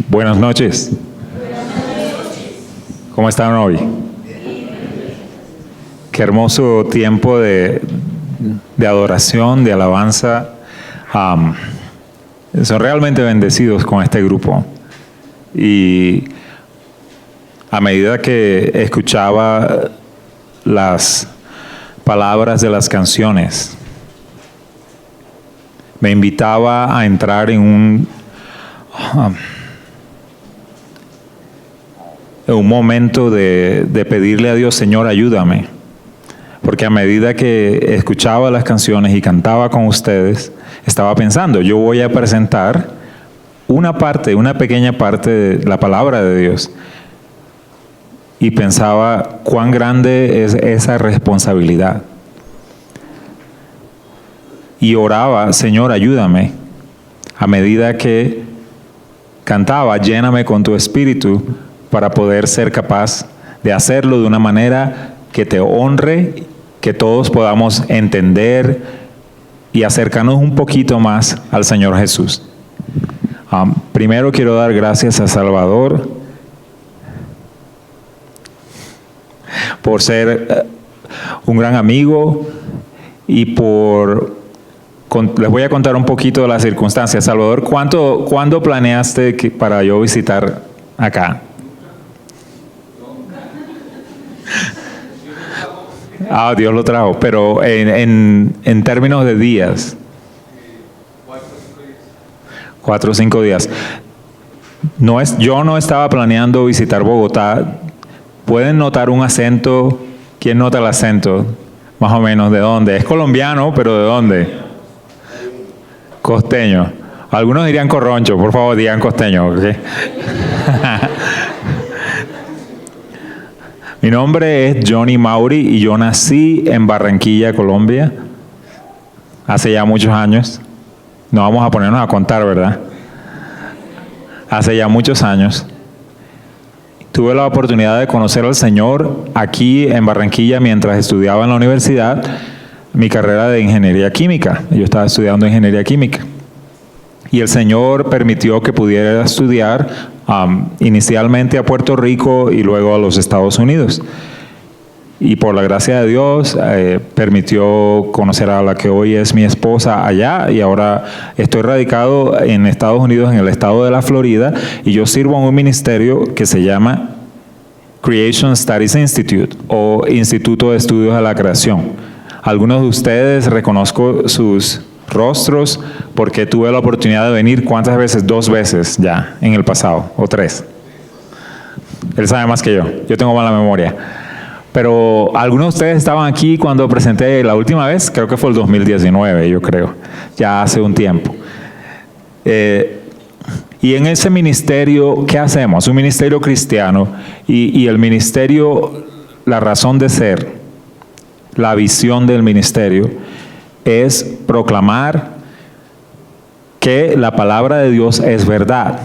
Buenas noches. ¿Cómo están hoy? Qué hermoso tiempo de adoración, de alabanza. Son realmente bendecidos con este grupo. Y a medida que escuchaba las palabras de las canciones, me invitaba a entrar en un momento de pedirle a Dios: Señor, ayúdame. Porque a medida que escuchaba las canciones y cantaba con ustedes, estaba pensando, yo voy a presentar una pequeña parte de la palabra de Dios. Y pensaba cuán grande es esa responsabilidad. Y oraba: Señor, ayúdame. A medida que cantaba, lléname con tu espíritu para poder ser capaz de hacerlo de una manera que te honre, que todos podamos entender y acercarnos un poquito más al Señor Jesús. Primero quiero dar gracias a Salvador por ser un gran amigo y les voy a contar un poquito de las circunstancias. Salvador, ¿cuándo planeaste para yo visitar acá? Dios lo trajo, pero en términos de días. 4 o 5 días. Yo no estaba planeando visitar Bogotá. ¿Pueden notar un acento? ¿Quién nota el acento? Más o menos, ¿de dónde? Es colombiano, pero ¿de dónde? Costeño. Algunos dirían corroncho, por favor, digan costeño, ¿ok? Mi nombre es Johnny Mauri y yo nací en Barranquilla, Colombia, hace ya muchos años. No vamos a ponernos a contar, ¿verdad? Hace ya muchos años. Tuve la oportunidad de conocer al Señor aquí en Barranquilla mientras estudiaba en la universidad mi carrera de ingeniería química. Yo estaba estudiando ingeniería química. Y el Señor permitió que pudiera estudiar inicialmente a Puerto Rico y luego a los Estados Unidos. Y por la gracia de Dios permitió conocer a la que hoy es mi esposa allá, y ahora estoy radicado en Estados Unidos, en el estado de la Florida, y yo sirvo en un ministerio que se llama Creation Studies Institute, o Instituto de Estudios de la Creación. Algunos de ustedes reconozco sus rostros porque tuve la oportunidad de venir, ¿cuántas veces? 2 veces ya en el pasado, o 3. Él sabe más que yo tengo mala memoria. Pero algunos de ustedes estaban aquí cuando presenté la última vez, creo que fue el 2019, yo creo, ya hace un tiempo. Y en ese ministerio, ¿qué hacemos? Un ministerio cristiano, y el ministerio, la razón de ser, la visión del ministerio, es proclamar que la palabra de Dios es verdad.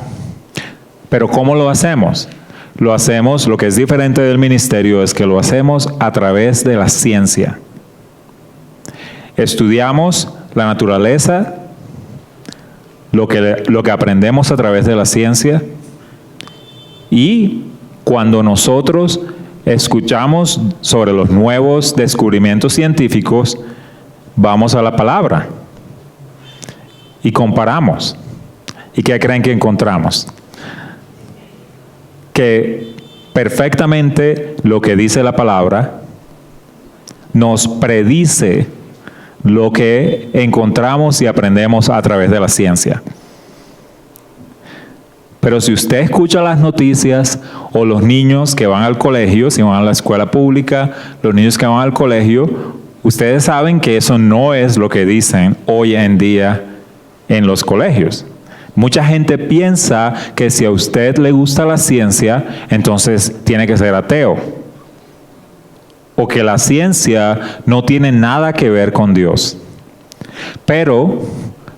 Pero ¿cómo lo hacemos? Lo que es diferente del ministerio es que lo hacemos a través de la ciencia. Estudiamos la naturaleza, lo que aprendemos a través de la ciencia, y cuando nosotros escuchamos sobre los nuevos descubrimientos científicos, vamos a la palabra y comparamos. ¿Y qué creen que encontramos? Que perfectamente lo que dice la palabra nos predice lo que encontramos y aprendemos a través de la ciencia. Pero si usted escucha las noticias, o los niños que van al colegio, si van a la escuela pública, los niños que van al colegio, ustedes saben que eso no es lo que dicen hoy en día en los colegios. Mucha gente piensa que si a usted le gusta la ciencia, entonces tiene que ser ateo. O que la ciencia no tiene nada que ver con Dios. Pero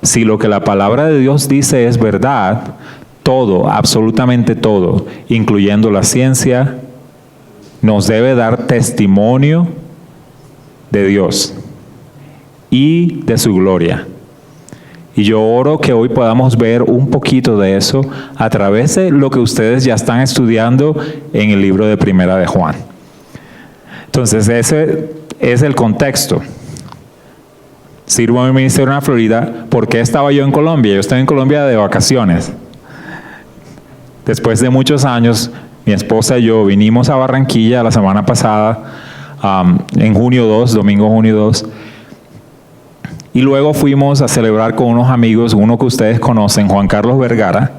si lo que la palabra de Dios dice es verdad, todo, absolutamente todo, incluyendo la ciencia, nos debe dar testimonio de Dios y de su gloria. Y yo oro que hoy podamos ver un poquito de eso a través de lo que ustedes ya están estudiando en el libro de Primera de Juan. Entonces, ese es el contexto. Sirvo en el ministerio en la Florida. ¿Por qué estaba yo en Colombia? Yo estaba en Colombia de vacaciones. Después de muchos años, mi esposa y yo vinimos a Barranquilla la semana pasada, en junio 2, domingo junio 2. Y luego fuimos a celebrar con unos amigos, uno que ustedes conocen, Juan Carlos Vergara,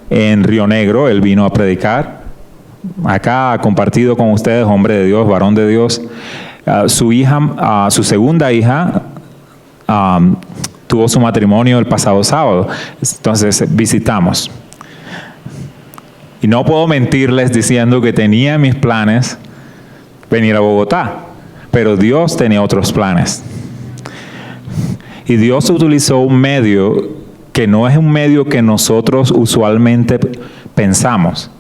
en Río Negro. Él vino a predicar. Acá ha compartido con ustedes, hombre de Dios, varón de Dios. Su segunda hija, tuvo su matrimonio el pasado sábado. Entonces visitamos. Y no puedo mentirles diciendo que tenía mis planes venir a Bogotá, pero Dios tenía otros planes. Y Dios utilizó un medio que no es un medio que nosotros usualmente pensamos.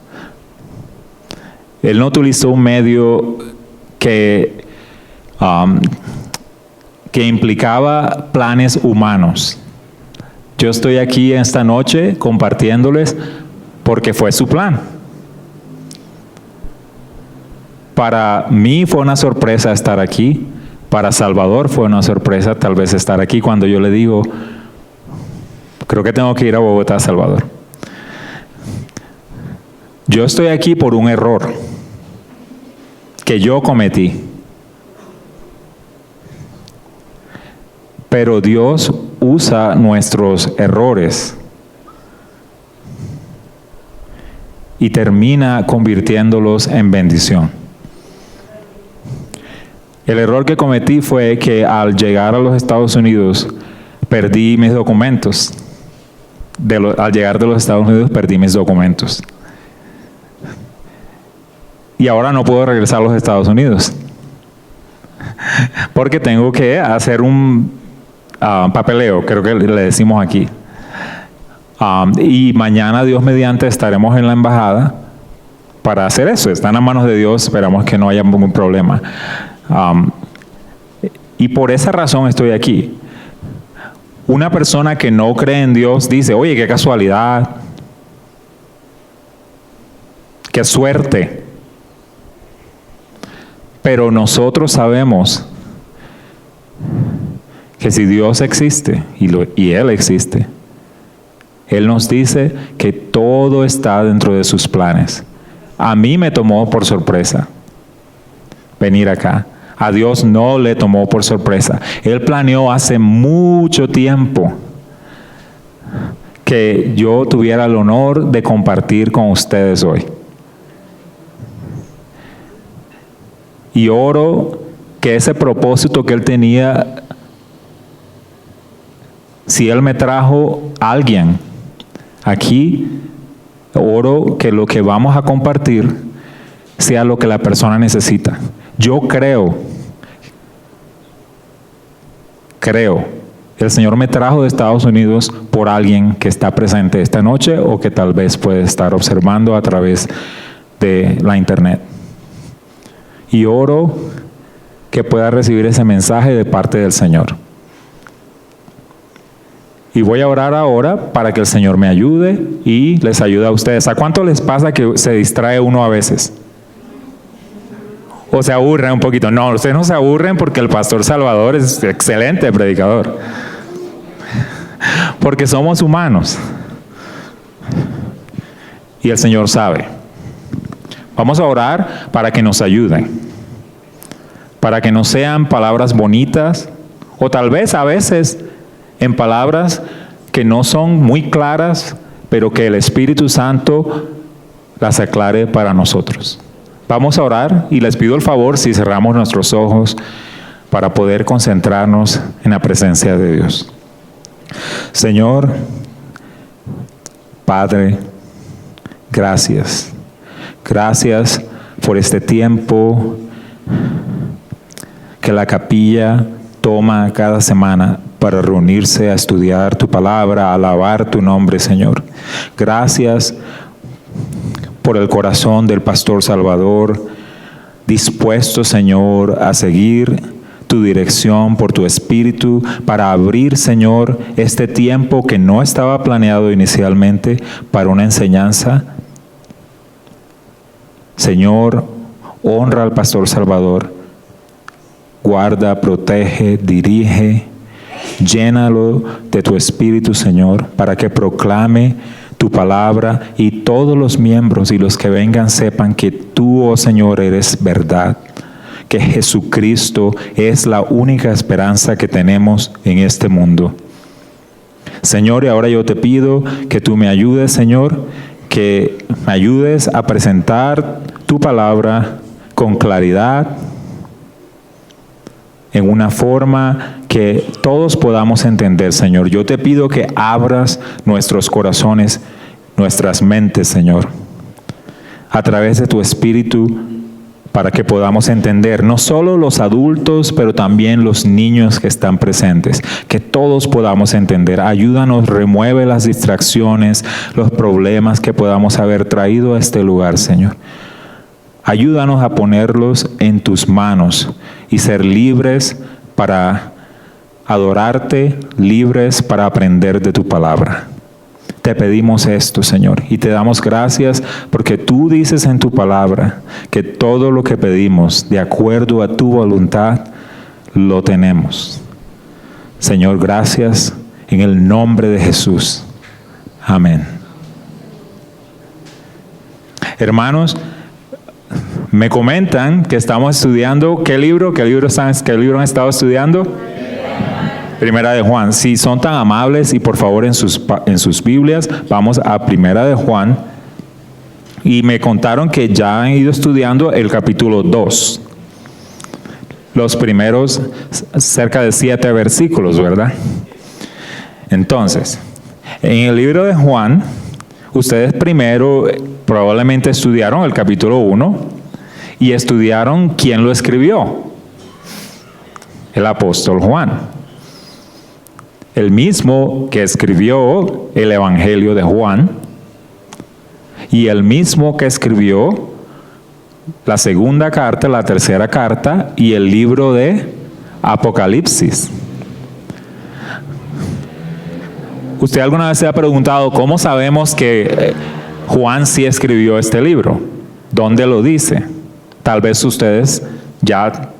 Él no utilizó un medio que implicaba planes humanos. Yo estoy aquí esta noche compartiéndoles porque fue su plan. Para mí fue una sorpresa estar aquí. Para Salvador fue una sorpresa tal vez estar aquí cuando yo le digo, creo que tengo que ir a Bogotá, Salvador. Yo estoy aquí por un error que yo cometí. Pero Dios usa nuestros errores y termina convirtiéndolos en bendición. El error que cometí fue que al llegar a los Estados Unidos perdí mis documentos. Al llegar de los Estados Unidos perdí mis documentos. Y ahora no puedo regresar a los Estados Unidos. Porque tengo que hacer un papeleo, creo que le decimos aquí. Y mañana, Dios mediante, estaremos en la embajada para hacer eso. Está en las manos de Dios, esperamos que no haya ningún problema. Y por esa razón estoy aquí. Una persona que no cree en Dios dice, oye, qué casualidad, qué suerte. Pero nosotros sabemos que si Dios existe, y Él existe, Él nos dice que todo está dentro de sus planes. A mí me tomó por sorpresa venir acá. A Dios no le tomó por sorpresa. Él planeó hace mucho tiempo que yo tuviera el honor de compartir con ustedes hoy. Y oro que ese propósito que Él tenía, si Él me trajo a alguien aquí, oro que lo que vamos a compartir sea lo que la persona necesita. Yo creo, el Señor me trajo de Estados Unidos por alguien que está presente esta noche o que tal vez puede estar observando a través de la internet. Y oro que pueda recibir ese mensaje de parte del Señor. Y voy a orar ahora para que el Señor me ayude y les ayude a ustedes. ¿A cuánto les pasa que se distrae uno a veces? ¿O se aburren un poquito? No, ustedes no se aburren porque el pastor Salvador es excelente predicador. Porque somos humanos. Y el Señor sabe. Vamos a orar para que nos ayuden. Para que no sean palabras bonitas o tal vez a veces en palabras que no son muy claras, pero que el Espíritu Santo las aclare para nosotros. Vamos a orar y les pido el favor si cerramos nuestros ojos para poder concentrarnos en la presencia de Dios. Señor, Padre, gracias. Gracias por este tiempo que la capilla toma cada semana para reunirse a estudiar tu palabra, a alabar tu nombre, Señor. Gracias por el corazón del pastor Salvador, dispuesto, Señor, a seguir tu dirección, por tu espíritu, para abrir, Señor, este tiempo que no estaba planeado inicialmente para una enseñanza. Señor, honra al pastor Salvador, guarda, protege, dirige, llénalo de tu espíritu, Señor, para que proclame tu palabra y todos los miembros y los que vengan sepan que tú, oh Señor, eres verdad, que Jesucristo es la única esperanza que tenemos en este mundo. Señor, y ahora yo te pido que tú me ayudes, Señor, que me ayudes a presentar tu palabra con claridad, en una forma que todos podamos entender, Señor. Yo te pido que abras nuestros corazones, nuestras mentes, Señor, a través de tu Espíritu, para que podamos entender, no solo los adultos, pero también los niños que están presentes, que todos podamos entender. Ayúdanos, remueve las distracciones, los problemas que podamos haber traído a este lugar, Señor. Ayúdanos a ponerlos en tus manos y ser libres para adorarte, libres para aprender de tu palabra. Te pedimos esto, Señor, y te damos gracias porque tú dices en tu palabra que todo lo que pedimos de acuerdo a tu voluntad lo tenemos. Señor, gracias en el nombre de Jesús. Amén. Hermanos, me comentan que estamos estudiando, ¿qué libro han estado estudiando? Primera de Juan. Si son tan amables y por favor en sus Biblias, vamos a Primera de Juan. Y me contaron que ya han ido estudiando el capítulo 2. Los primeros cerca de 7 versículos, ¿verdad? Entonces, en el libro de Juan, ustedes primero probablemente estudiaron el capítulo 1 y estudiaron quién lo escribió. El apóstol Juan. El mismo que escribió el Evangelio de Juan y el mismo que escribió la segunda carta, la tercera carta y el libro de Apocalipsis. ¿Usted alguna vez se ha preguntado cómo sabemos que Juan sí escribió este libro? ¿Dónde lo dice? Tal vez ustedes ya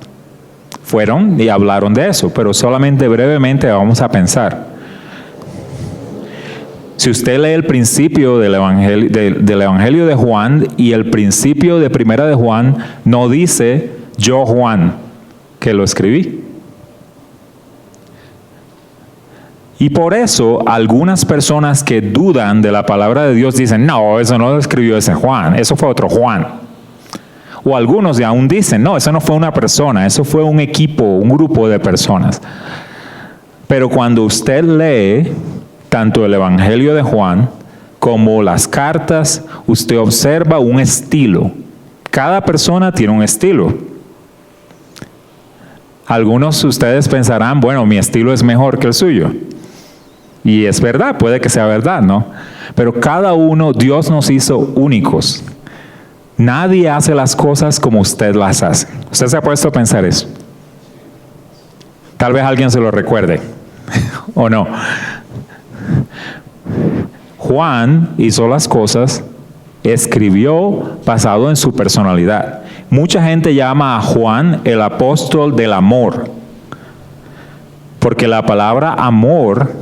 fueron y hablaron de eso, pero solamente brevemente vamos a pensar. Si usted lee el principio del Evangelio de Juan y el principio de Primera de Juan, no dice yo Juan que lo escribí. Y por eso algunas personas que dudan de la palabra de Dios dicen, no, eso no lo escribió ese Juan, eso fue otro Juan. O algunos aún dicen, no, eso no fue una persona, eso fue un equipo, un grupo de personas. Pero cuando usted lee tanto el Evangelio de Juan como las cartas, usted observa un estilo. Cada persona tiene un estilo. Algunos de ustedes pensarán, bueno, mi estilo es mejor que el suyo. Y es verdad, puede que sea verdad, ¿no? Pero cada uno, Dios nos hizo únicos. Nadie hace las cosas como usted las hace. ¿Usted se ha puesto a pensar eso? Tal vez alguien se lo recuerde, ¿o no? Juan hizo las cosas, escribió basado en su personalidad. Mucha gente llama a Juan el apóstol del amor, porque la palabra amor,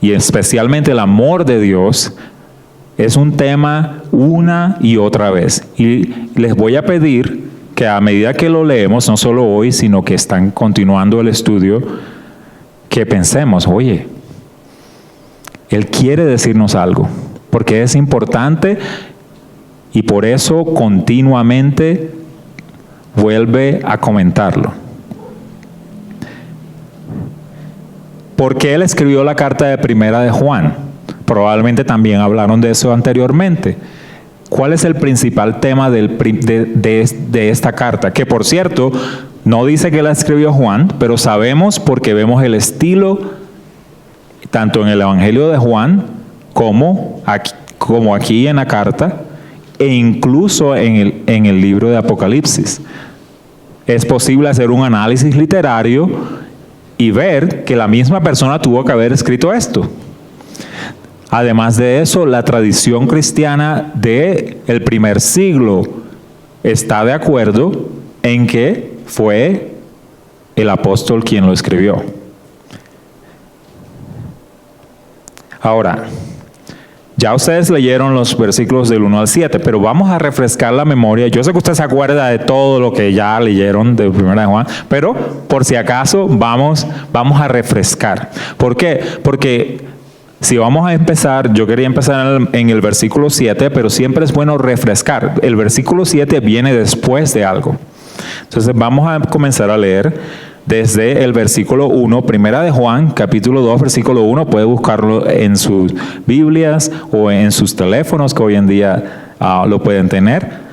y especialmente el amor de Dios, es un tema una y otra vez. Y les voy a pedir que a medida que lo leemos, no solo hoy, sino que están continuando el estudio, que pensemos, oye, Él quiere decirnos algo, porque es importante y por eso continuamente vuelve a comentarlo. ¿Por qué Él escribió la carta de Primera de Juan? Probablemente también hablaron de eso anteriormente. ¿Cuál es el principal tema de esta carta? Que por cierto, no dice que la escribió Juan, pero sabemos porque vemos el estilo tanto en el Evangelio de Juan como aquí en la carta e incluso en el libro de Apocalipsis. es posible hacer un análisis literario y ver que la misma persona tuvo que haber escrito esto. Además de eso, la tradición cristiana del primer siglo está de acuerdo en que fue el apóstol quien lo escribió. Ahora, ya ustedes leyeron los versículos del 1 al 7, pero vamos a refrescar la memoria. Yo sé que usted se acuerda de todo lo que ya leyeron de 1 de Juan, pero por si acaso vamos a refrescar. ¿Por qué? Porque si vamos a empezar, yo quería empezar en el versículo 7, pero siempre es bueno refrescar. El versículo 7 viene después de algo. Entonces vamos a comenzar a leer desde el versículo 1, Primera de Juan, capítulo 2, versículo 1, puede buscarlo en sus Biblias o en sus teléfonos que hoy en día lo pueden tener.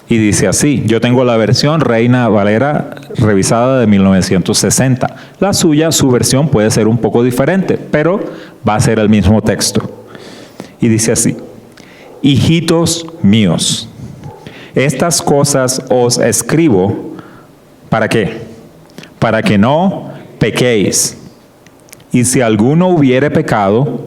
Y dice así, yo tengo la versión Reina Valera revisada de 1960. La suya, su versión puede ser un poco diferente, pero va a ser el mismo texto. Y dice así, hijitos míos, estas cosas os escribo, ¿para qué? Para que no pequéis. Y si alguno hubiere pecado,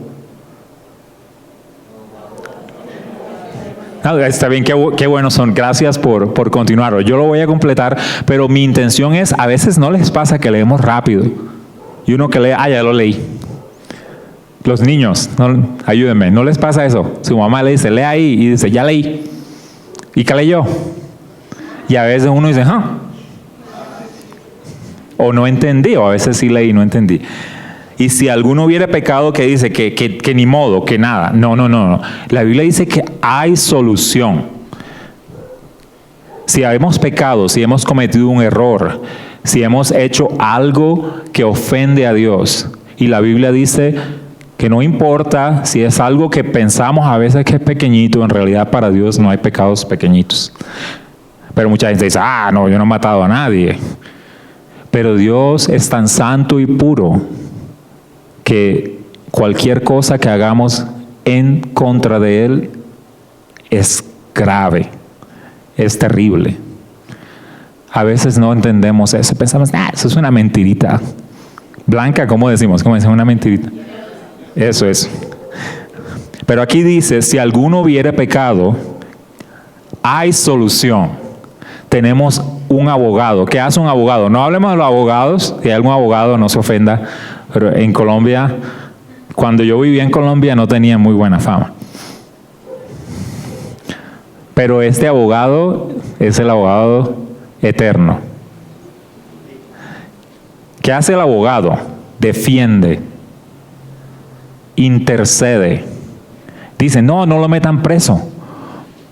está bien, qué buenos son, gracias por continuarlo. Yo lo voy a completar, pero mi intención es, a veces no les pasa que leemos rápido. Y uno que lee, ya lo leí. Los niños, ayúdenme, ¿no les pasa eso? Su mamá le dice, lee ahí, y dice, ya leí. ¿Y qué leyó? Y a veces uno dice, o no entendí, o a veces sí leí y no entendí. Y si alguno hubiera pecado, que dice que ni modo, que nada. No. La Biblia dice que hay solución. Si hemos pecado, si hemos cometido un error, si hemos hecho algo que ofende a Dios, y la Biblia dice que no importa si es algo que pensamos a veces que es pequeñito, en realidad para Dios no hay pecados pequeñitos. Pero mucha gente dice, no, yo no he matado a nadie. Pero Dios es tan santo y puro que cualquier cosa que hagamos en contra de Él es grave, es terrible. A veces no entendemos eso, pensamos, eso es una mentirita. Blanca, ¿cómo decimos? ¿Cómo decimos una mentirita? Eso es. Pero aquí dice, si alguno hubiere pecado, hay solución. Tenemos un abogado. ¿Qué hace un abogado? No hablemos de los abogados, si hay algún abogado no se ofenda, pero en Colombia, cuando yo vivía en Colombia no tenía muy buena fama. Pero este abogado es el abogado eterno. ¿Qué hace el abogado? Defiende, intercede. Dice, no lo metan preso.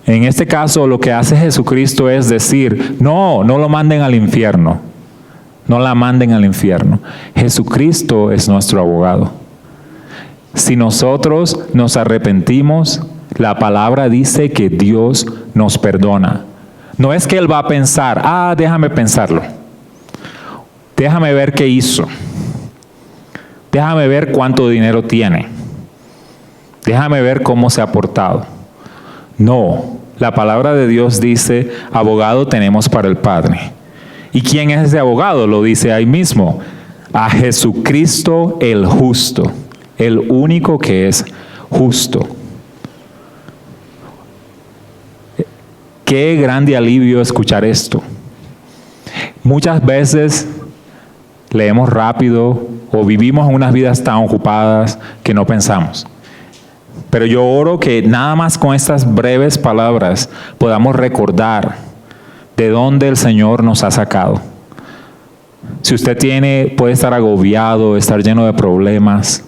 En este caso, lo que hace Jesucristo es decir, no lo manden al infierno. No la manden al infierno. Jesucristo es nuestro abogado. Si nosotros nos arrepentimos, la palabra dice que Dios nos perdona. No es que Él va a pensar, déjame pensarlo. Déjame ver qué hizo. Déjame ver cuánto dinero tiene. Déjame ver cómo se ha portado. No, la palabra de Dios dice, abogado tenemos para el Padre. ¿Y quién es ese abogado? Lo dice ahí mismo, a Jesucristo el justo, el único que es justo. Qué grande alivio escuchar esto. Muchas veces leemos rápido o vivimos unas vidas tan ocupadas que no pensamos. Pero yo oro que nada más con estas breves palabras podamos recordar de dónde el Señor nos ha sacado. Si usted puede estar agobiado, estar lleno de problemas,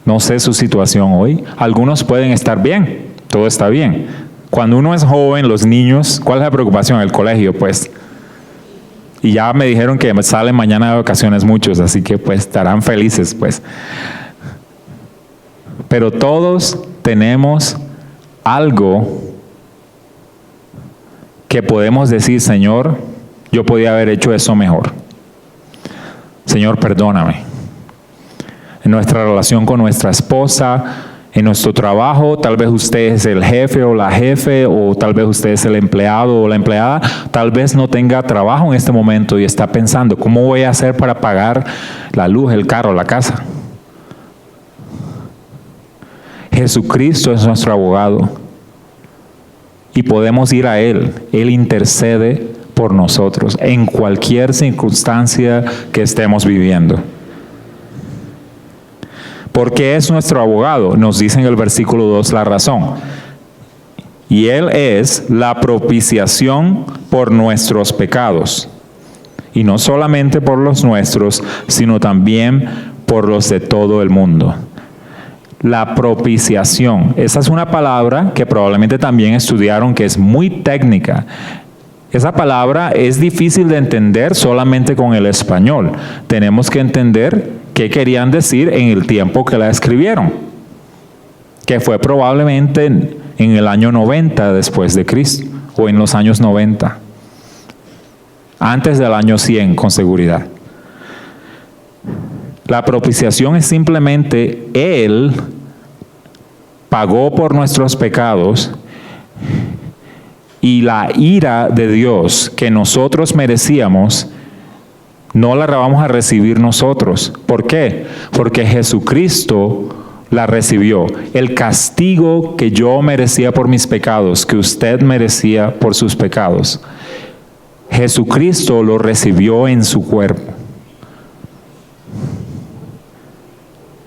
no sé su situación hoy. Algunos pueden estar bien, todo está bien. Cuando uno es joven, los niños, ¿cuál es la preocupación? El colegio, pues. Y ya me dijeron que salen mañana de vacaciones muchos, así que pues estarán felices, pues. Pero todos tenemos algo que podemos decir, Señor, yo podía haber hecho eso mejor. Señor, perdóname. En nuestra relación con nuestra esposa, En nuestro trabajo, tal vez usted es el jefe o la jefe, o tal vez usted es el empleado o la empleada, tal vez no tenga trabajo en este momento y está pensando, ¿cómo voy a hacer para pagar la luz, el carro, la casa? Jesucristo es nuestro abogado y podemos ir a Él. Él intercede por nosotros en cualquier circunstancia que estemos viviendo. Porque es nuestro abogado, nos dice en el versículo 2 la razón. Y Él es la propiciación por nuestros pecados. Y no solamente por los nuestros, sino también por los de todo el mundo. La propiciación, esa es una palabra que probablemente también estudiaron, que es muy técnica. Esa palabra es difícil de entender solamente con el español. Tenemos que entender qué querían decir en el tiempo que la escribieron, que fue probablemente en el año 90 después de Cristo, o en los años 90, antes del año 100 con seguridad. La propiciación es simplemente Él pagó por nuestros pecados y la ira de Dios que nosotros merecíamos, no la vamos a recibir nosotros. ¿Por qué? Porque Jesucristo la recibió. El castigo que yo merecía por mis pecados, que usted merecía por sus pecados, Jesucristo lo recibió en su cuerpo.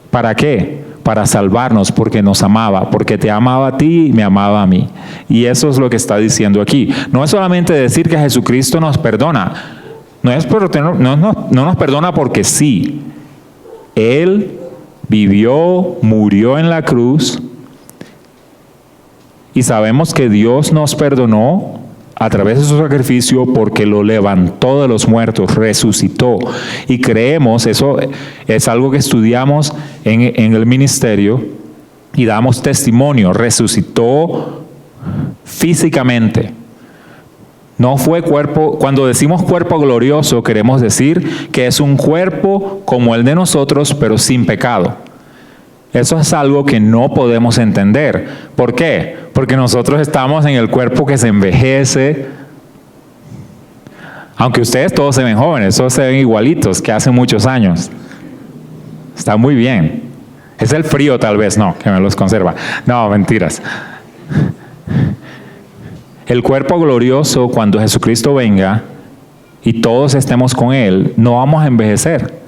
¿Para qué? Para salvarnos, porque nos amaba, porque te amaba a ti y me amaba a mí. Y eso es lo que está diciendo aquí. No es solamente decir que Jesucristo nos perdona, no nos perdona porque sí. Él vivió, murió en la cruz, y sabemos que Dios nos perdonó a través de su sacrificio porque lo levantó de los muertos, resucitó. Y creemos, eso es algo que estudiamos en el ministerio y damos testimonio, resucitó físicamente. No fue cuerpo, cuando decimos cuerpo glorioso, queremos decir que es un cuerpo como el de nosotros, pero sin pecado. Eso es algo que no podemos entender. ¿Por qué? Porque nosotros estamos en el cuerpo que se envejece. Aunque ustedes todos se ven jóvenes, todos se ven igualitos que hace muchos años. Está muy bien. Es el frío tal vez, no, que me los conserva. No, mentiras. El cuerpo glorioso, cuando Jesucristo venga y todos estemos con Él, no vamos a envejecer.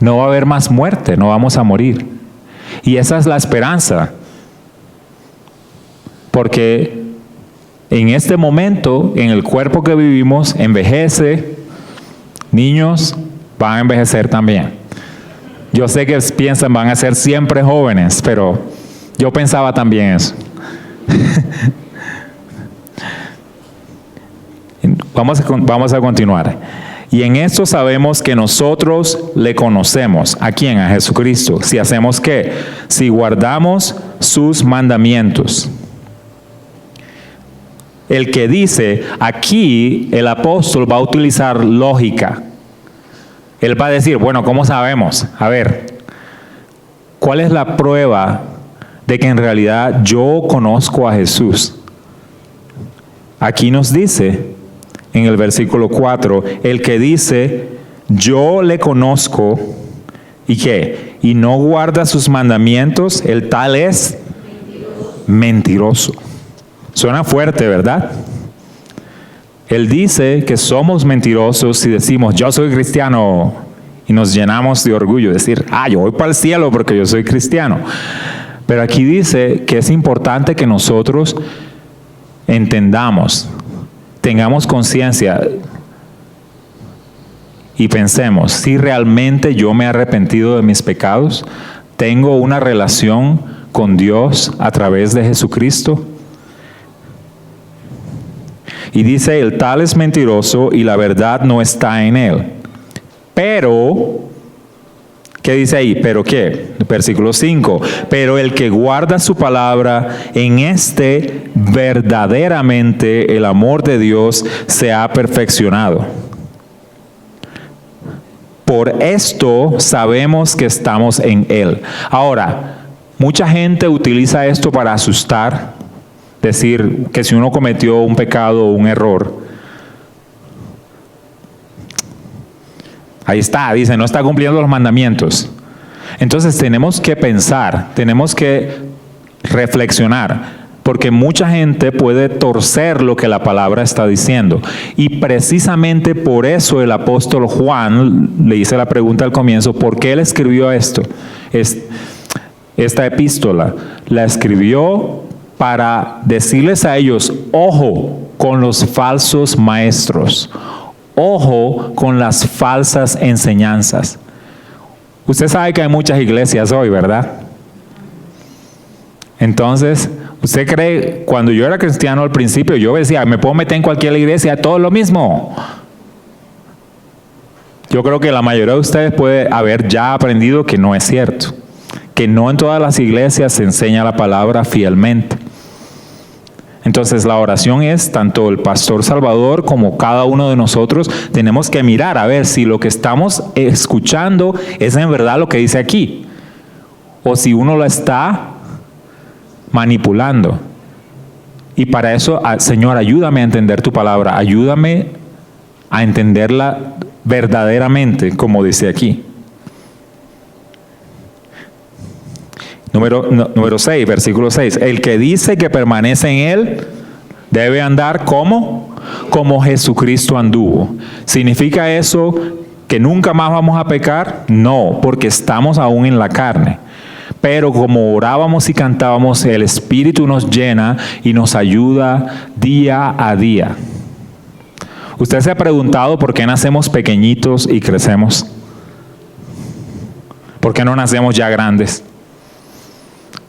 No va a haber más muerte, no vamos a morir. Y esa es la esperanza. Porque en este momento, en el cuerpo que vivimos, envejece, niños van a envejecer también. Yo sé que piensan van a ser siempre jóvenes, pero yo pensaba también eso. Vamos a continuar. Y en esto sabemos que nosotros le conocemos. ¿A quién? A Jesucristo. Si hacemos ¿qué? Si guardamos sus mandamientos. El que dice, aquí el apóstol va a utilizar lógica. Él va a decir, bueno, ¿cómo sabemos? A ver, ¿cuál es la prueba de que en realidad yo conozco a Jesús? Aquí nos dice, en el versículo 4, el que dice, yo le conozco, ¿y qué? Y no guarda sus mandamientos, el tal es mentiroso. Suena fuerte, ¿verdad? Él dice que somos mentirosos si decimos, yo soy cristiano, y nos llenamos de orgullo, decir, yo voy para el cielo porque yo soy cristiano. Pero aquí dice que es importante que nosotros entendamos, tengamos conciencia y pensemos, si realmente yo me he arrepentido de mis pecados, tengo una relación con Dios a través de Jesucristo. Y dice, el tal es mentiroso y la verdad no está en él. Pero, ¿qué dice ahí? ¿Pero qué? Versículo 5. Pero el que guarda su palabra, en este verdaderamente el amor de Dios se ha perfeccionado. Por esto sabemos que estamos en Él. Ahora, Mucha gente utiliza esto para asustar, decir que si uno cometió un pecado o un error, ahí está, dice, no está cumpliendo los mandamientos. Entonces tenemos que pensar, tenemos que reflexionar, porque mucha gente puede torcer lo que la palabra está diciendo. Y precisamente por eso el apóstol Juan le hice la pregunta al comienzo, ¿por qué él escribió esto? Esta epístola la escribió para decirles a ellos, ojo con los falsos maestros, ojo con las falsas enseñanzas. Usted sabe que hay muchas iglesias hoy, ¿verdad? Entonces, ¿usted cree, cuando yo era cristiano al principio, yo decía, me puedo meter en cualquier iglesia, todo es lo mismo? Yo creo que la mayoría de ustedes puede haber ya aprendido que no es cierto, que no en todas las iglesias se enseña la palabra fielmente. Entonces la oración es, tanto el pastor Salvador como cada uno de nosotros, tenemos que mirar a ver si lo que estamos escuchando es en verdad lo que dice aquí, o si uno lo está manipulando. Y para eso, Señor, ayúdame a entender tu palabra, ayúdame a entenderla verdaderamente, como dice aquí. Número 6, versículo 6. El que dice que permanece en él debe andar como Jesucristo anduvo. ¿Significa eso que nunca más vamos a pecar? No, porque estamos aún en la carne. Pero como orábamos y cantábamos, el Espíritu nos llena y nos ayuda día a día. ¿Usted se ha preguntado por qué nacemos pequeñitos y crecemos? ¿Por qué no nacemos ya grandes?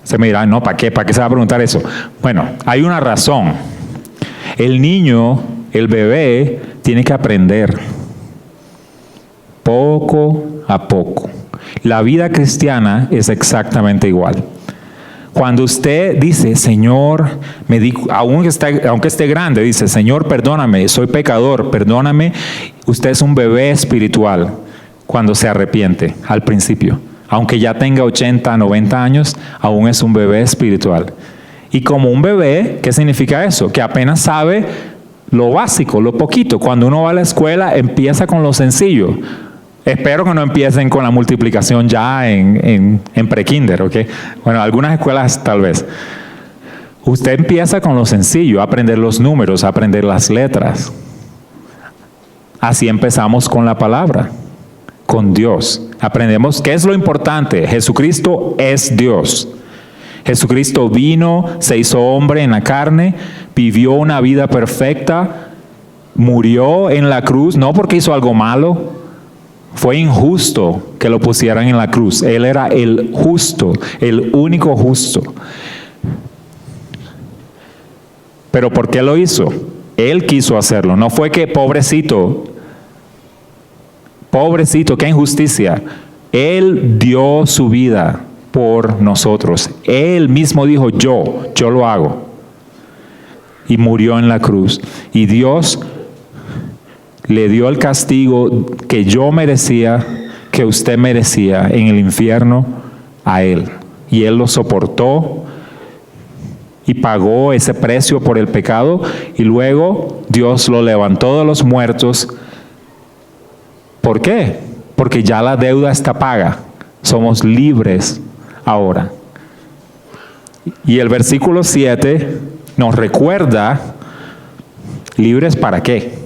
Se me dirá, no, ¿para qué? ¿Para qué se va a preguntar eso? Bueno, hay una razón. El niño, el bebé, tiene que aprender poco a poco. La vida cristiana es exactamente igual. Cuando usted dice, Señor, aunque esté grande, dice, Señor, perdóname, soy pecador, perdóname. Usted es un bebé espiritual cuando se arrepiente al principio. Aunque ya tenga 80, 90 años, aún es un bebé espiritual. Y como un bebé, ¿qué significa eso? Que apenas sabe lo básico, lo poquito. Cuando uno va a la escuela, empieza con lo sencillo. Espero que no empiecen con la multiplicación ya en pre-kinder, ¿ok? Bueno, algunas escuelas tal vez. Usted empieza con lo sencillo, aprender los números, aprender las letras. Así empezamos con la palabra, con Dios. Aprendemos qué es lo importante. Jesucristo es Dios. Jesucristo vino, se hizo hombre en la carne, vivió una vida perfecta, murió en la cruz, no porque hizo algo malo. Fue injusto que lo pusieran en la cruz. Él era el justo, el único justo. ¿Pero por qué lo hizo? Él quiso hacerlo. No fue que pobrecito, qué injusticia. Él dio su vida por nosotros. Él mismo dijo, yo lo hago. Y murió en la cruz. Y Dios le dio el castigo que yo merecía, que usted merecía en el infierno a Él. Y Él lo soportó y pagó ese precio por el pecado. Y luego Dios lo levantó de los muertos. ¿Por qué? Porque ya la deuda está paga. Somos libres ahora. Y el versículo 7 nos recuerda, ¿libres para qué?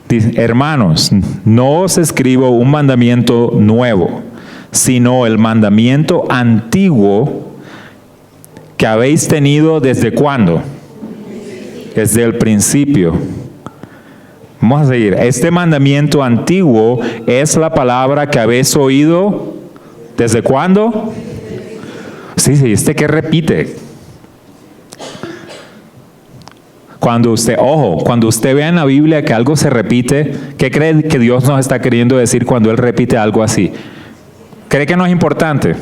Dice, hermanos, no os escribo un mandamiento nuevo, sino el mandamiento antiguo que habéis tenido ¿desde cuándo? Desde el principio. Vamos a seguir. Este mandamiento antiguo es la palabra que habéis oído ¿desde cuándo? Sí, que repite. Cuando usted vea en la Biblia que algo se repite, ¿qué cree que Dios nos está queriendo decir cuando Él repite algo así? ¿Cree que no es importante?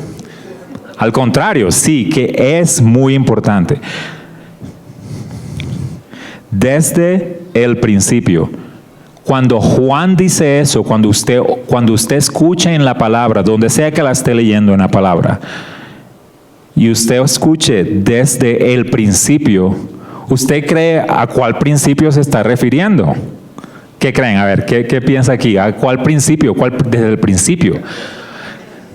Al contrario, sí, que es muy importante. Desde el principio. Cuando Juan dice eso, cuando usted escucha en la palabra, donde sea que la esté leyendo en la palabra, y usted escuche desde el principio, ¿usted cree a cuál principio se está refiriendo? ¿Qué creen? A ver, ¿qué piensa aquí? ¿A cuál principio? Desde el principio.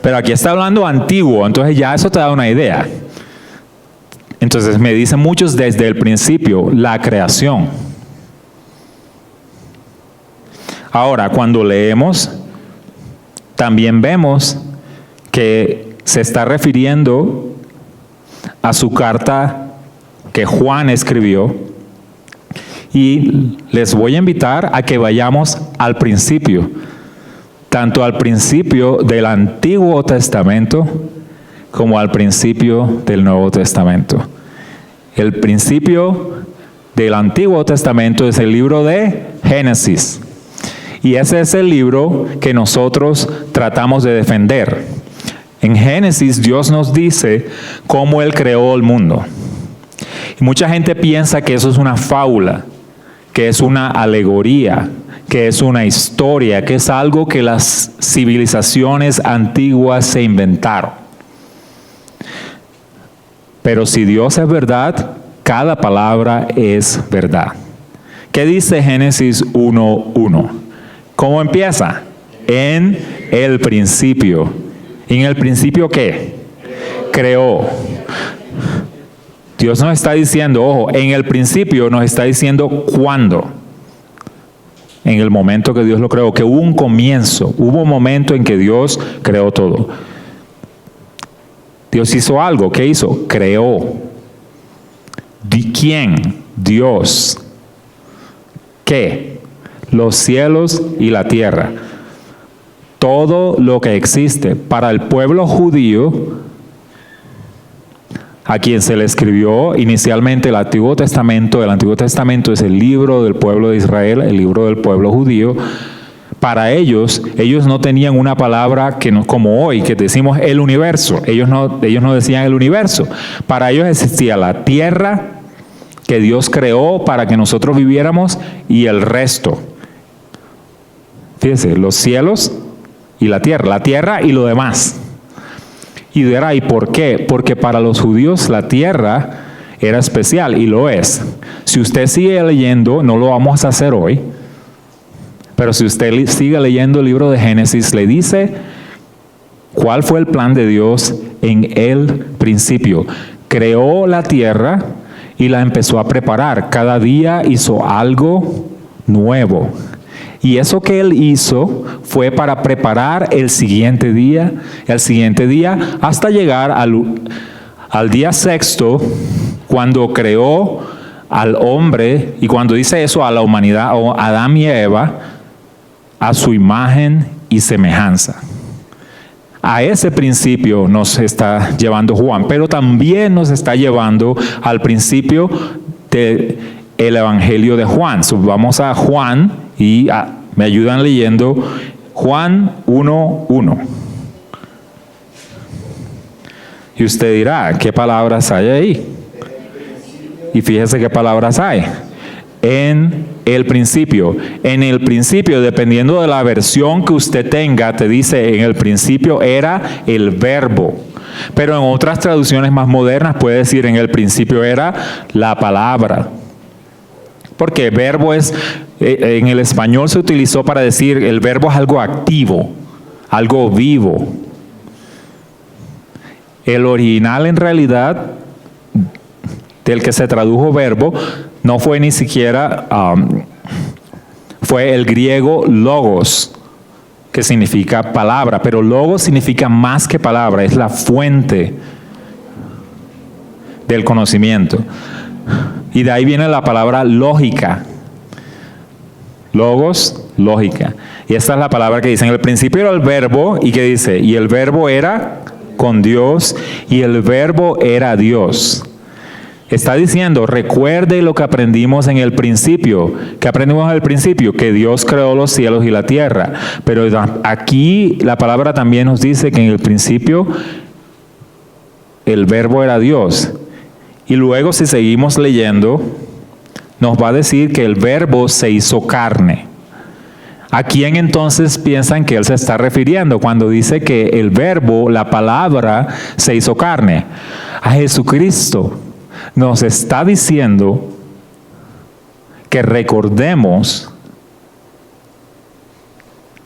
Pero aquí está hablando antiguo, entonces ya eso te da una idea. Entonces me dicen muchos desde el principio, la creación. Ahora, cuando leemos, también vemos que se está refiriendo a su carta que Juan escribió, y les voy a invitar a que vayamos al principio, tanto al principio del Antiguo Testamento como al principio del Nuevo Testamento. El principio del Antiguo Testamento es el libro de Génesis, y ese es el libro que nosotros tratamos de defender. En Génesis Dios nos dice cómo Él creó el mundo. Y mucha gente piensa que eso es una fábula, que es una alegoría, que es una historia, que es algo que las civilizaciones antiguas se inventaron. Pero si Dios es verdad, cada palabra es verdad. ¿Qué dice Génesis 1:1? ¿Cómo empieza? En el principio. ¿En el principio qué? Creó. Dios nos está diciendo, ojo, en el principio nos está diciendo cuándo. En el momento que Dios lo creó, que hubo un comienzo, hubo un momento en que Dios creó todo. Dios hizo algo, ¿qué hizo? Creó. ¿Quién? Dios. ¿Qué? Los cielos y la tierra. Todo lo que existe. Para el pueblo judío, a quien se le escribió inicialmente el Antiguo Testamento es el libro del pueblo de Israel, el libro del pueblo judío. Para ellos no tenían una palabra que no, como hoy, que decimos el universo. Ellos no decían el universo. Para ellos existía la tierra que Dios creó para que nosotros viviéramos y el resto. Fíjense, los cielos y la tierra y lo demás. Y dirá, ¿y por qué? Porque para los judíos la tierra era especial, y lo es. Si usted sigue leyendo, no lo vamos a hacer hoy, pero si usted sigue leyendo el libro de Génesis, le dice cuál fue el plan de Dios en el principio. Creó la tierra y la empezó a preparar. Cada día hizo algo nuevo. Y eso que Él hizo fue para preparar el siguiente día, hasta llegar al día sexto, cuando creó al hombre, y cuando dice eso, a la humanidad, o Adán y Eva, a su imagen y semejanza. A ese principio nos está llevando Juan, pero también nos está llevando al principio del Evangelio de Juan. Vamos a Juan y me ayudan leyendo Juan 1:1. Y usted dirá, ¿qué palabras hay ahí? Y fíjese qué palabras hay. En el principio. En el principio, dependiendo de la versión que usted tenga, te dice en el principio era el verbo. Pero en otras traducciones más modernas puede decir en el principio era la palabra. Porque verbo es, en el español se utilizó para decir, el verbo es algo activo, algo vivo. El original en realidad, del que se tradujo verbo, no fue ni siquiera, fue el griego logos, que significa palabra, pero logos significa más que palabra, es la fuente del conocimiento. Y de ahí viene la palabra lógica. Logos, lógica. Y esta es la palabra que dice, en el principio era el verbo, y que dice, y el verbo era con Dios, y el verbo era Dios. Está diciendo, recuerde lo que aprendimos en el principio. ¿Qué aprendimos en el principio? Que Dios creó los cielos y la tierra. Pero aquí la palabra también nos dice que en el principio el verbo era Dios. Y luego, si seguimos leyendo, nos va a decir que el verbo se hizo carne. ¿A quién entonces piensan que Él se está refiriendo cuando dice que el verbo, la palabra, se hizo carne? a Jesucristo, nos está diciendo que recordemos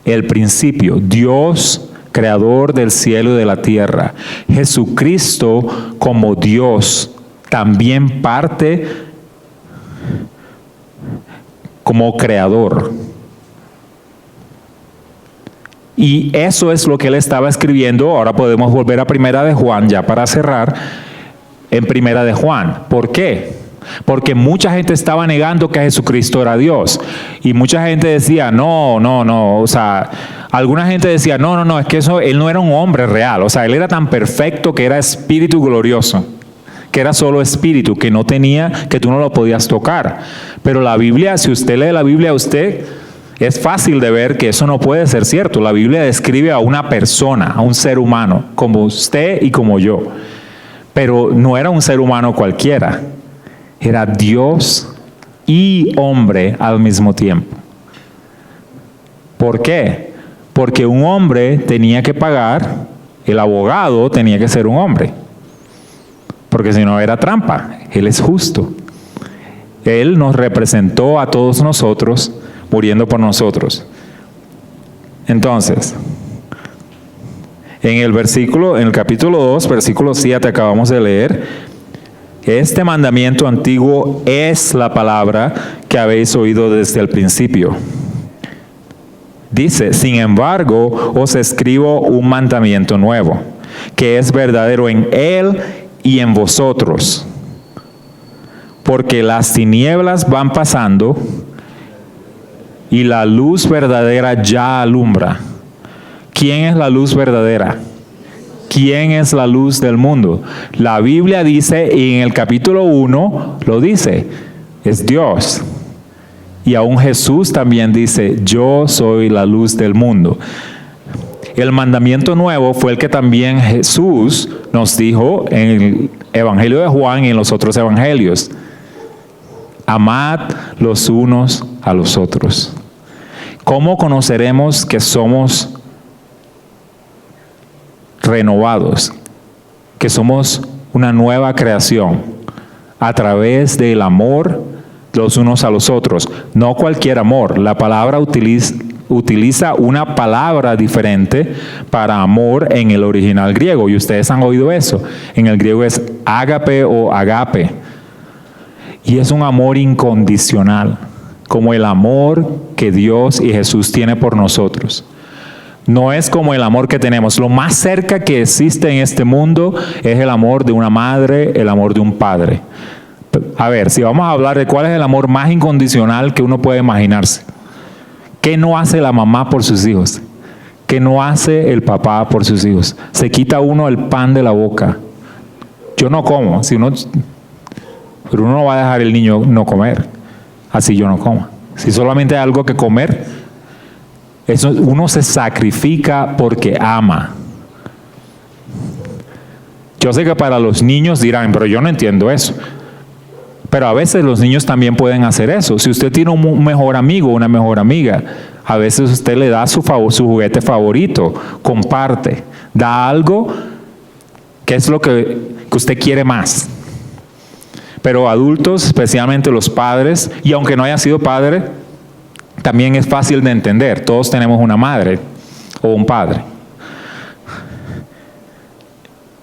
el principio. Dios, creador del cielo y de la tierra. Jesucristo como Dios también parte como creador. Y eso es lo que él estaba escribiendo. Ahora podemos volver a Primera de Juan, ya para cerrar, en Primera de Juan. ¿Por qué? Porque mucha gente estaba negando que Jesucristo era Dios. Y mucha gente decía, no. O sea, alguna gente decía, no, es que él no era un hombre real. O sea, él era tan perfecto que era espíritu glorioso, que era solo espíritu, que no tenía, que tú no lo podías tocar. Pero la Biblia, si usted lee la Biblia, es fácil de ver que eso no puede ser cierto. La Biblia describe a una persona, a un ser humano, como usted y como yo. Pero no era un ser humano cualquiera. Era Dios y hombre al mismo tiempo. ¿Por qué? Porque un hombre tenía que pagar, el abogado tenía que ser un hombre. Porque si no era trampa. Él es justo. Él nos representó a todos nosotros, muriendo por nosotros. Entonces, en el capítulo 2, versículo 7, acabamos de leer, este mandamiento antiguo es la palabra que habéis oído desde el principio. Dice, sin embargo, os escribo un mandamiento nuevo, que es verdadero en él y en vosotros, porque las tinieblas van pasando y la luz verdadera ya alumbra. ¿Quién es la luz verdadera? ¿Quién es la luz del mundo? La Biblia dice, y en el capítulo 1 lo dice, es Dios. Y aún Jesús también dice, yo soy la luz del mundo. El mandamiento nuevo fue el que también Jesús nos dijo en el Evangelio de Juan y en los otros evangelios. Amad los unos a los otros. ¿Cómo conoceremos que somos renovados? Que somos una nueva creación a través del amor los unos a los otros. No cualquier amor. La palabra utiliza una palabra diferente para amor en el original griego. Y ustedes han oído eso. En el griego es ágape o agape. Y es un amor incondicional, como el amor que Dios y Jesús tiene por nosotros. No es como el amor que tenemos. Lo más cerca que existe en este mundo es el amor de una madre, el amor de un padre. A ver, si vamos a hablar de cuál es el amor más incondicional que uno puede imaginarse. ¿Qué no hace la mamá por sus hijos? ¿Qué no hace el papá por sus hijos? Se quita uno el pan de la boca. Yo no como, pero uno no va a dejar el niño no comer. Así yo no como. Si solamente hay algo que comer, uno se sacrifica porque ama. Yo sé que para los niños dirán, pero yo no entiendo eso. Pero a veces los niños también pueden hacer eso. Si usted tiene un mejor amigo, una mejor amiga, a veces usted le da su juguete favorito, comparte, da algo que es lo que usted quiere más. Pero adultos, especialmente los padres, y aunque no haya sido padre, también es fácil de entender. Todos tenemos una madre o un padre.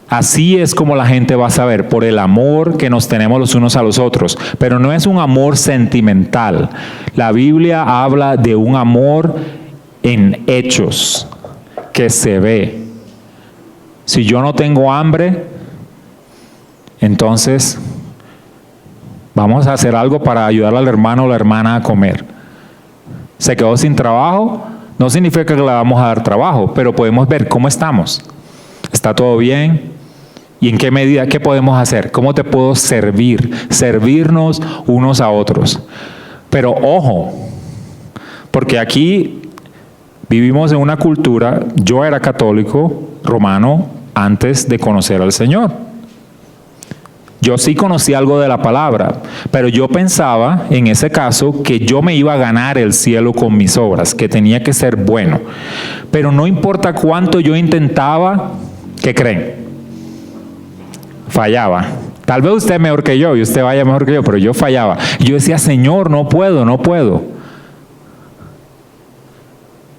Así es como la gente va a saber, por el amor que nos tenemos los unos a los otros. Pero no es un amor sentimental. La Biblia habla de un amor en hechos, que se ve. Si yo no tengo hambre, entonces vamos a hacer algo para ayudar al hermano o la hermana a comer. Se quedó sin trabajo, no significa que le vamos a dar trabajo, pero podemos ver cómo estamos. ¿Está todo bien? ¿Y en qué medida? ¿Qué podemos hacer? ¿Cómo te puedo servir? Servirnos unos a otros. Pero ojo, porque aquí vivimos en una cultura, yo era católico romano antes de conocer al Señor. Yo sí conocí algo de la palabra, pero yo pensaba en ese caso que yo me iba a ganar el cielo con mis obras, que tenía que ser bueno. Pero no importa cuánto yo intentaba, ¿qué creen? Fallaba. Tal vez usted es mejor que yo y usted vaya mejor que yo, pero yo fallaba. Yo decía, Señor, no puedo, no puedo.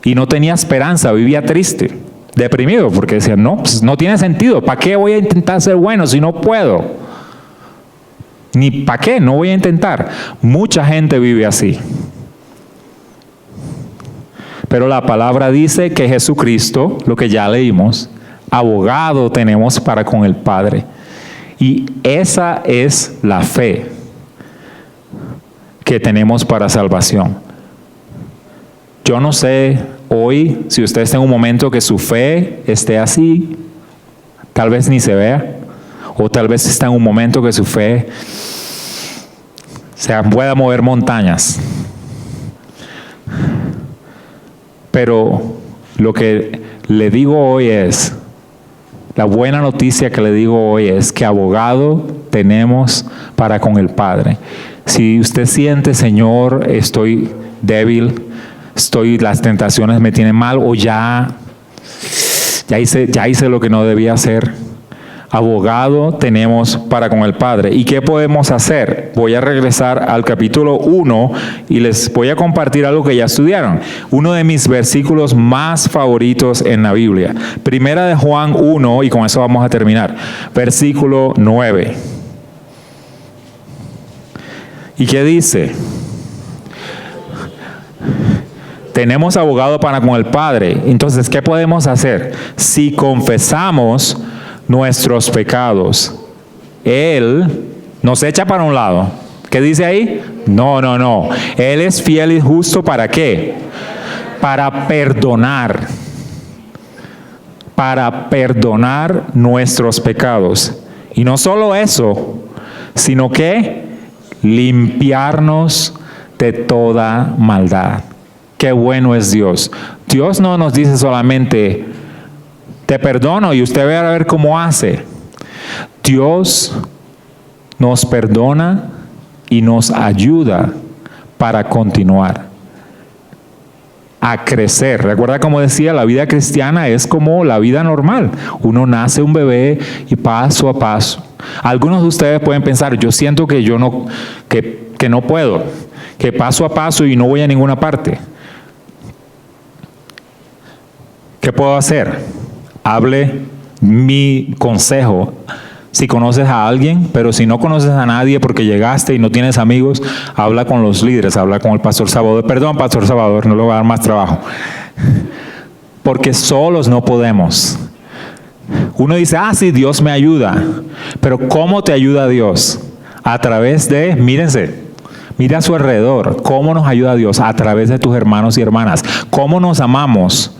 Y no tenía esperanza, vivía triste, deprimido, porque decía, no, pues no tiene sentido. ¿Para qué voy a intentar ser bueno si no puedo? Ni para qué, no voy a intentar. Mucha gente vive así. Pero la palabra dice que Jesucristo, lo que ya leímos, abogado tenemos para con el Padre. Y esa es la fe que tenemos para salvación. Yo no sé hoy si usted está en un momento que su fe esté así, tal vez ni se vea, o tal vez está en un momento que su fe pueda mover montañas. Pero lo que le digo hoy es, la buena noticia que le digo hoy es que abogado tenemos para con el Padre. Si usted siente, Señor, estoy débil, las tentaciones me tienen mal, o ya hice lo que no debía hacer, abogado tenemos para con el Padre. ¿Y qué podemos hacer? Voy a regresar al capítulo 1 y les voy a compartir algo que ya estudiaron. Uno de mis versículos más favoritos en la Biblia. Primera de Juan 1, y con eso vamos a terminar. Versículo 9. ¿Y qué dice? Tenemos abogado para con el Padre. Entonces, ¿qué podemos hacer? Si confesamos nuestros pecados, Él nos echa para un lado. ¿Qué dice ahí? No. Él es fiel y justo, ¿para qué? Para perdonar. Para perdonar nuestros pecados. Y no solo eso, sino que limpiarnos de toda maldad. Qué bueno es Dios. Dios no nos dice solamente, te perdono y usted va a ver cómo hace. Dios nos perdona y nos ayuda para continuar a crecer. Recuerda, como decía, la vida cristiana es como la vida normal. Uno nace un bebé y paso a paso. Algunos de ustedes pueden pensar, yo siento que yo no, que no puedo, que paso a paso y no voy a ninguna parte. ¿Qué puedo hacer? Hable mi consejo. Si conoces a alguien, pero si no conoces a nadie porque llegaste y no tienes amigos, habla con los líderes, habla con el pastor Salvador. Perdón, pastor Salvador, no le voy a dar más trabajo. Porque solos no podemos. Uno dice, sí, Dios me ayuda. Pero ¿cómo te ayuda Dios? A través de, mírense, mira a su alrededor. ¿Cómo nos ayuda Dios? A través de tus hermanos y hermanas. ¿Cómo nos amamos?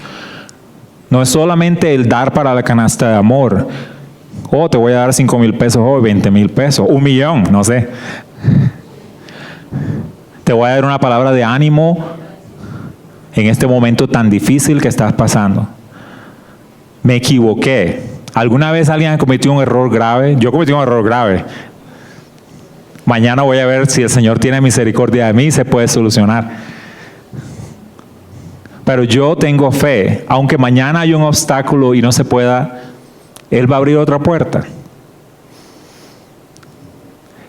No es solamente el dar para la canasta de amor. Te voy a dar 5,000 pesos hoy, 20,000 pesos, 1,000,000, no sé. Te voy a dar una palabra de ánimo en este momento tan difícil que estás pasando. Me equivoqué. ¿Alguna vez alguien ha cometido un error grave? Yo cometí un error grave. Mañana voy a ver si el Señor tiene misericordia de mí y se puede solucionar. Pero yo tengo fe, aunque mañana haya un obstáculo y no se pueda, Él va a abrir otra puerta.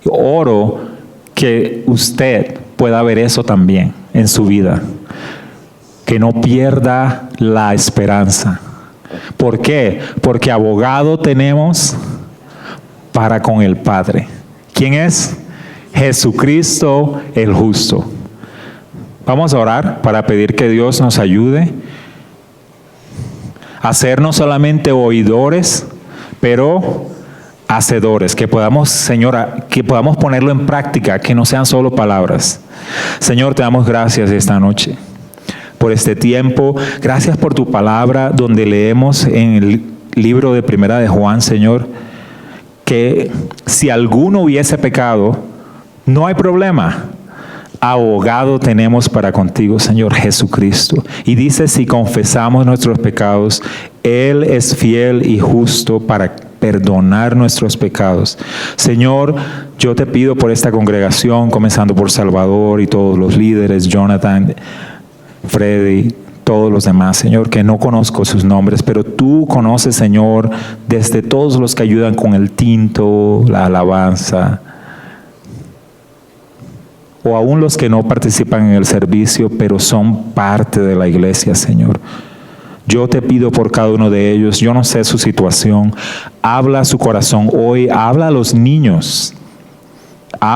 Oro que usted pueda ver eso también en su vida. Que no pierda la esperanza. ¿Por qué? Porque abogado tenemos para con el Padre. ¿Quién es? Jesucristo el justo. Vamos a orar para pedir que Dios nos ayude a ser no solamente oidores, pero hacedores, que podamos, Señora, que podamos ponerlo en práctica, que no sean solo palabras. Señor, te damos gracias esta noche por este tiempo. Gracias por tu palabra, donde leemos en el libro de Primera de Juan, Señor, que si alguno hubiese pecado, no hay problema. Abogado tenemos para contigo, Señor Jesucristo. Y dice, si confesamos nuestros pecados, Él es fiel y justo para perdonar nuestros pecados. Señor, yo te pido por esta congregación, comenzando por Salvador y todos los líderes, Jonathan, Freddy, todos los demás, Señor, que no conozco sus nombres, pero tú conoces, Señor, desde todos los que ayudan con el tinto, la alabanza, o aún los que no participan en el servicio, pero son parte de la iglesia, Señor. Yo te pido por cada uno de ellos, yo no sé su situación, habla a su corazón hoy, habla a los niños